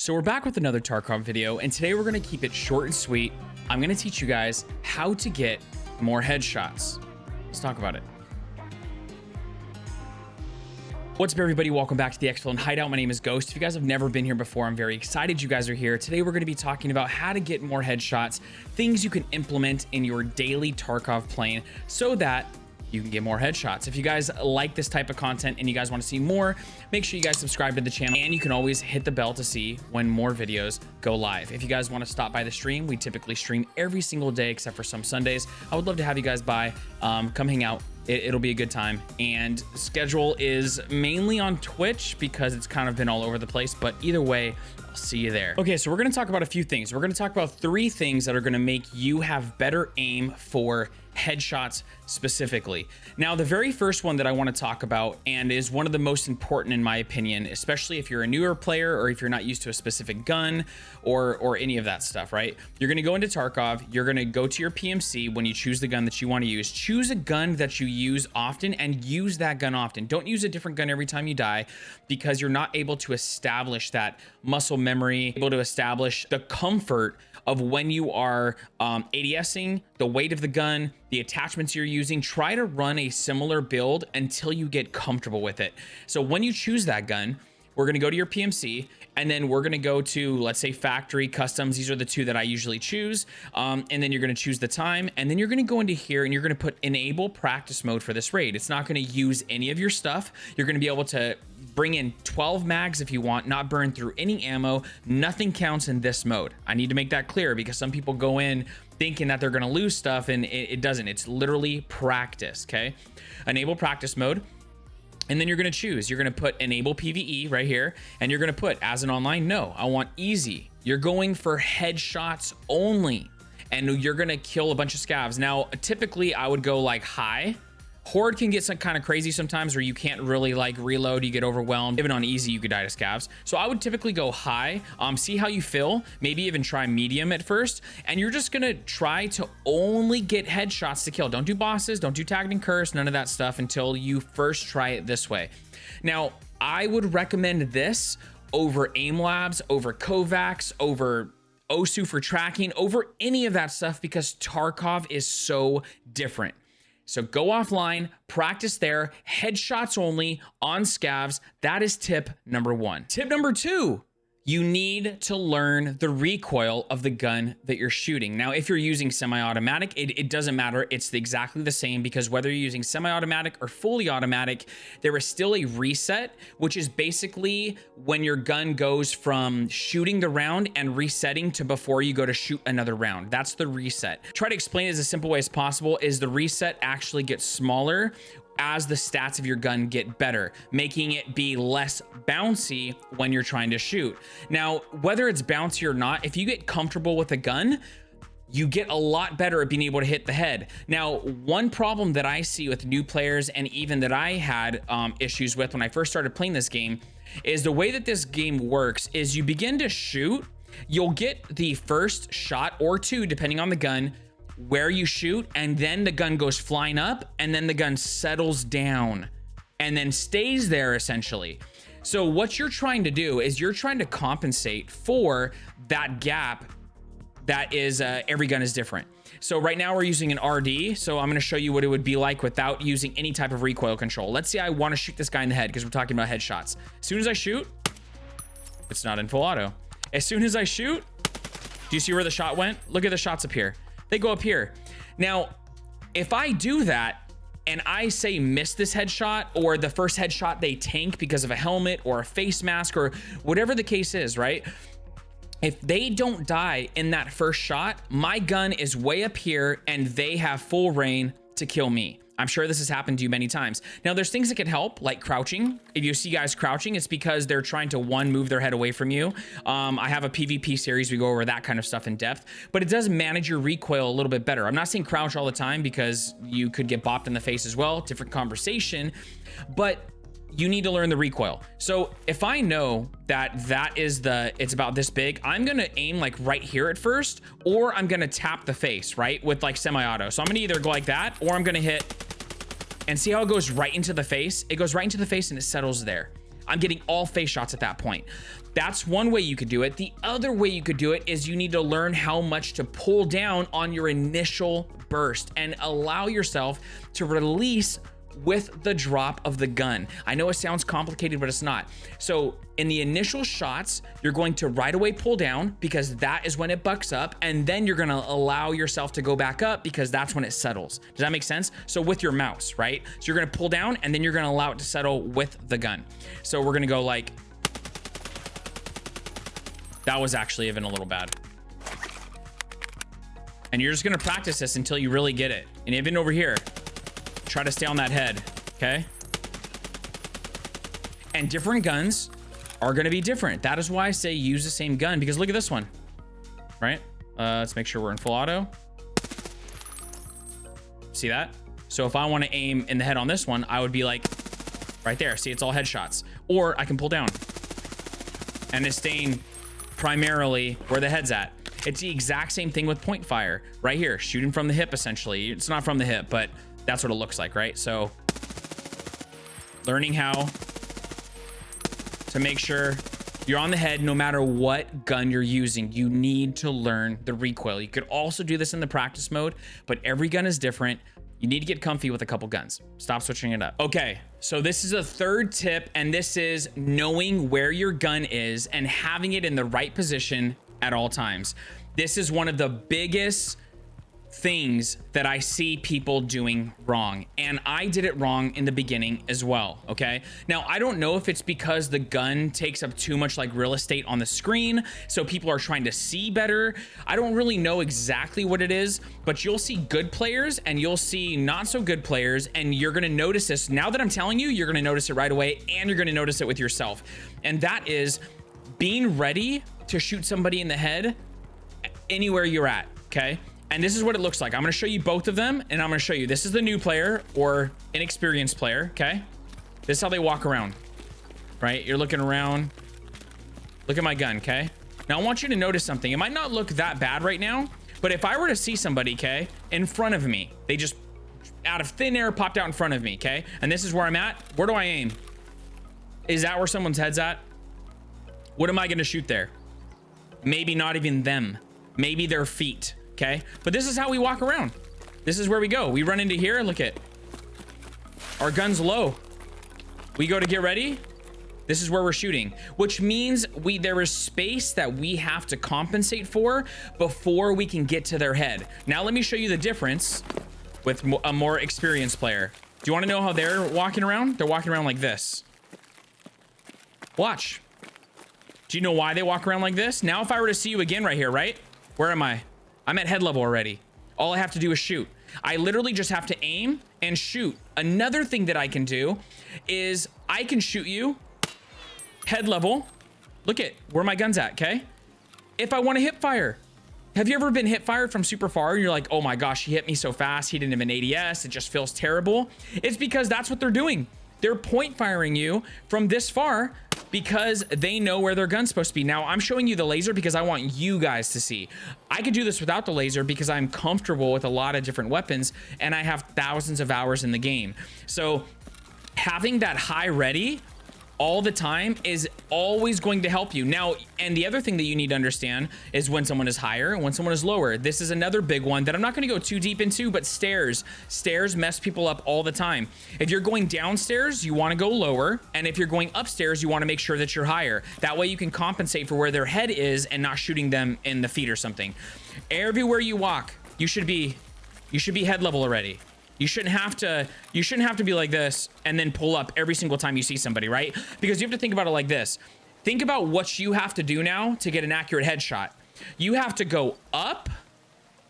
So we're back with another Tarkov video, and today we're going to keep it short and sweet. I'm going to teach you guys how to get more headshots. Let's talk about it. What's up, everybody? Welcome back to the Excellent Hideout. My name is Ghost. If you guys have never been here before, I'm very excited you guys are here. Today we're going to be talking about how to get more headshots, things you can implement in your daily Tarkov playing so that you can get more headshots. If you guys like this type of content and you guys want to see more, make sure you guys subscribe to the channel, and you can always hit the bell to see when more videos go live. If you guys want to stop by the stream, we typically stream every single day except for some Sundays. I would love to have you guys by. Come hang out. It'll be a good time. And schedule is mainly on Twitch because it's kind of been all over the place, but either way, I'll see you there. Okay, so we're going to talk about a few things. We're going to talk about 3 things that are going to make you have better aim for headshots specifically. Now, the very first one that I want to talk about, and is one of the most important in my opinion, especially if you're a newer player or if you're not used to a specific gun or any of that stuff, right? You're going to go into Tarkov, you're going to go to your PMC when you choose the gun that you want to use. Choose a gun that you use often and use that gun often. Don't use a different gun every time you die, because you're not able to establish that muscle memory, able to establish the comfort of when you are ADSing, the weight of the gun, the attachments you're using. Try to run a similar build until you get comfortable with it. So when you choose that gun, we're going to go to your PMC, and then we're going to go to, let's say, factory, customs. These are the 2 that I usually choose. And then you're going to choose the time, and then you're going to go into here and you're going to put enable practice mode for this raid. It's not going to use any of your stuff. You're going to be able to bring in 12 mags if you want, not burn through any ammo. Nothing counts in this mode. I need to make that clear because some people go in thinking that they're going to lose stuff, and it doesn't. It's literally practice. Okay, enable practice mode. And then you're going to choose, you're going to put enable PvE right here, and you're going to put as an online. No, I want easy. You're going for headshots only, and you're going to kill a bunch of scavs. Now, typically I would go like high. Horde can get some kind of crazy sometimes where you can't really like reload, you get overwhelmed. Even on easy, you could die to scavs. So I would typically go high, see how you feel, maybe even try medium at first. And you're just gonna try to only get headshots to kill. Don't do bosses, don't do tagged and cursed, none of that stuff until you first try it this way. Now, I would recommend this over aim labs, over Kovacs, over Osu for tracking, over any of that stuff, because Tarkov is so different. So go offline, practice there, headshots only on scavs. That is tip number 1. Tip number 2, you need to learn the recoil of the gun that you're shooting. Now, if you're using semi-automatic, it doesn't matter. It's exactly the same, because whether you're using semi-automatic or fully automatic, there is still a reset, which is basically when your gun goes from shooting the round and resetting to before you go to shoot another round. That's the reset. Try to explain it as a simple way as possible. Is the reset actually gets smaller as the stats of your gun get better, making it be less bouncy when you're trying to shoot. Now, whether it's bouncy or not, if you get comfortable with a gun, you get a lot better at being able to hit the head. Now, one problem that I see with new players, and even that I had issues with when I first started playing this game, is the way that this game works is you begin to shoot, you'll get the first shot or 2, depending on the gun, where you shoot, and then the gun goes flying up, and then the gun settles down and then stays there essentially. So what you're trying to do is you're trying to compensate for that gap that is every gun is different. So right now we're using an RD, so I'm going to show you what it would be like without using any type of recoil control. Let's say I want to shoot this guy in the head, because we're talking about headshots. As soon as I shoot, it's not in full auto. As soon as I shoot, do you see where the shot went? Look at the shots up here. They go up here. Now, if I do that and I say miss this headshot, or the first headshot they tank because of a helmet or a face mask or whatever the case is, right? If they don't die in that first shot, my gun is way up here and they have full reign to kill me. I'm sure this has happened to you many times. Now, there's things that can help, like crouching. If you see guys crouching, it's because they're trying to, 1, move their head away from you. I have a PvP series. We go over that kind of stuff in depth, but it does manage your recoil a little bit better. I'm not saying crouch all the time, because you could get bopped in the face as well. Different conversation, but you need to learn the recoil. So if I know that it's about this big, I'm going to aim like right here at first, or I'm going to tap the face, right? With like semi-auto. So I'm going to either go like that, or I'm going to hit, and see how it goes right into the face. It goes right into the face and it settles there. I'm getting all face shots at that point. That's one way you could do it. The other way you could do it is you need to learn how much to pull down on your initial burst and allow yourself to release with the drop of the gun. I know it sounds complicated, but it's not. So in the initial shots, you're going to right away pull down because that is when it bucks up, and then you're gonna allow yourself to go back up because that's when it settles. Does that make sense? So with your mouse, right? So you're gonna pull down and then you're gonna allow it to settle with the gun. So we're gonna go like, that was actually even a little bad. And you're just gonna practice this until you really get it. And even over here, try to stay on that head, okay? And different guns are gonna be different. That is why I say use the same gun, because look at this one, right? Let's make sure we're in full auto. See that? So if I wanna aim in the head on this one, I would be like, right there. See, it's all headshots. Or I can pull down. And it's staying primarily where the head's at. It's the exact same thing with point fire. Right here, shooting from the hip, essentially. It's not from the hip, but that's what it looks like, right? So learning how to make sure you're on the head no matter what gun you're using. You need to learn the recoil. You could also do this in the practice mode, but every gun is different. You need to get comfy with a couple guns. Stop switching it up. Okay, so this is a third tip, and this is knowing where your gun is and having it in the right position at all times. This is one of the biggest things that I see people doing wrong, and I did it wrong in the beginning as well. Okay, now I don't know if it's because the gun takes up too much like real estate on the screen, so people are trying to see better. I don't really know exactly what it is, but you'll see good players and you'll see not so good players, and you're gonna notice this. Now that I'm telling you, you're gonna notice it right away, and you're gonna notice it with yourself, and that is being ready to shoot somebody in the head anywhere you're at. Okay, and this is what it looks like. I'm gonna show you both of them, and I'm gonna show you, this is the new player or inexperienced player, okay? This is how they walk around, right? You're looking around. Look at my gun, okay? Now I want you to notice something. It might not look that bad right now, but if I were to see somebody, okay, in front of me, they just out of thin air popped out in front of me, okay? And this is where I'm at. Where do I aim? Is that where someone's head's at? What am I gonna shoot there? Maybe not even them. Maybe their feet. Okay, but this is how we walk around. This is where we go. We run into here. Look at our gun's low. We go to get ready. This is where we're shooting, which means there is space that we have to compensate for before we can get to their head. Now let me show you the difference with a more experienced player. Do you want to know how they're walking around? They're walking around like this. Watch. Do you know why they walk around like this? Now if I were to see you again right here, right? Where am I? I'm at head level already. All I have to do is shoot. I literally just have to aim and shoot. Another thing that I can do is I can shoot you head level. Look at where my gun's at, okay? If I want to hip fire. Have you ever been hip fired from super far and you're like, oh my gosh, he hit me so fast, he didn't have an ADS, it just feels terrible? It's because that's what they're doing. They're point firing you from this far because they know where their gun's supposed to be. Now, I'm showing you the laser because I want you guys to see. I could do this without the laser because I'm comfortable with a lot of different weapons and I have thousands of hours in the game. So having that high ready all the time is always going to help you. Now, and the other thing that you need to understand is when someone is higher and when someone is lower. This is another big one that I'm not going to go too deep into, but stairs mess people up all the time. If you're going downstairs, you want to go lower, and if you're going upstairs, you want to make sure that you're higher. That way you can compensate for where their head is and not shooting them in the feet or something. Everywhere you walk, you should be head level already. You shouldn't have to be like this and then pull up every single time you see somebody, right? Because you have to think about it like this. Think about what you have to do now to get an accurate headshot. You have to go up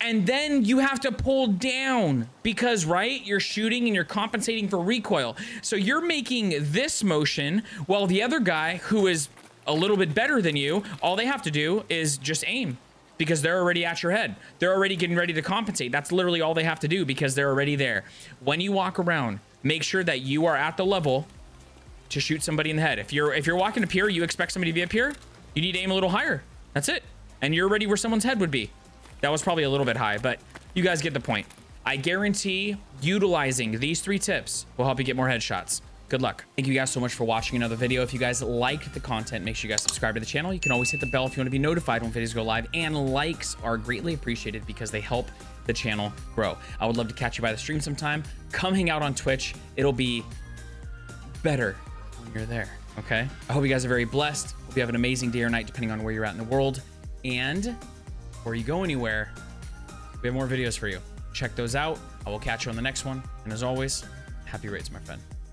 and then you have to pull down because, right, you're shooting and you're compensating for recoil. So you're making this motion while the other guy who is a little bit better than you, all they have to do is just aim. Because they're already at your head. They're already getting ready to compensate. That's literally all they have to do because they're already there. When you walk around, make sure that you are at the level to shoot somebody in the head. If you're walking up here, you expect somebody to be up here, you need to aim a little higher. That's it. And you're already where someone's head would be. That was probably a little bit high, but you guys get the point. I guarantee utilizing these 3 tips will help you get more headshots. Good luck. Thank you guys so much for watching another video. If you guys liked the content, make sure you guys subscribe to the channel. You can always hit the bell if you want to be notified when videos go live, and likes are greatly appreciated because they help the channel grow. I would love to catch you by the stream sometime. Come hang out on Twitch. It'll be better when you're there, okay? I hope you guys are very blessed. Hope you have an amazing day or night depending on where you're at in the world. And before you go anywhere, we have more videos for you. Check those out. I will catch you on the next one. And as always, happy raids, my friend.